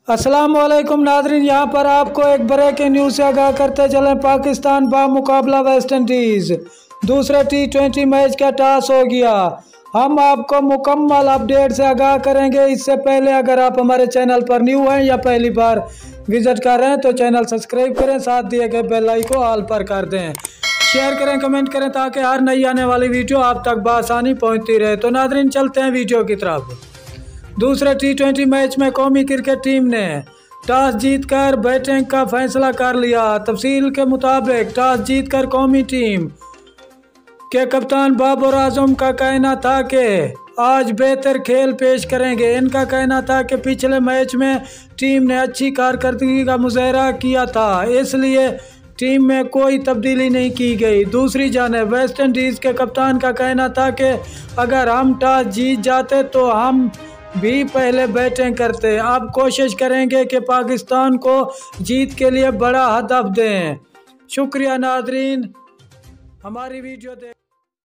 अस्सलाम वालेकुम नाज़रीन, यहाँ पर आपको एक ब्रेकिंग न्यूज़ से आगाह करते चलें। पाकिस्तान मुकाबला वेस्ट इंडीज़ दूसरे T20 मैच का टॉस हो गया। हम आपको मुकम्मल अपडेट से आगाह करेंगे। इससे पहले अगर आप हमारे चैनल पर न्यू हैं या पहली बार विजिट कर रहे हैं तो चैनल सब्सक्राइब करें, साथ दिए गए बेल आइकन को ऑल पर कर दें, शेयर करें, कमेंट करें ताकि हर नई आने वाली वीडियो आप तक बआसानी पहुँचती रहे। तो नाज़रीन चलते हैं वीडियो की तरफ। दूसरे T20 मैच में कौमी क्रिकेट टीम ने टॉस जीतकर बैटिंग का फैसला कर लिया। तफसील के मुताबिक टॉस जीतकर कौमी टीम के कप्तान बाबर आजम का कहना था कि आज बेहतर खेल पेश करेंगे। इनका कहना था कि पिछले मैच में टीम ने अच्छी कारकर्दगी का मुजाहरा किया था, इसलिए टीम में कोई तब्दीली नहीं की गई। दूसरी जानिब वेस्ट इंडीज़ के कप्तान का कहना था कि अगर हम टॉस जीत जाते तो हम भी पहले बैटिंग करते। अब कोशिश करेंगे कि पाकिस्तान को जीत के लिए बड़ा हदफ दें। शुक्रिया नाज़रीन, हमारी वीडियो देख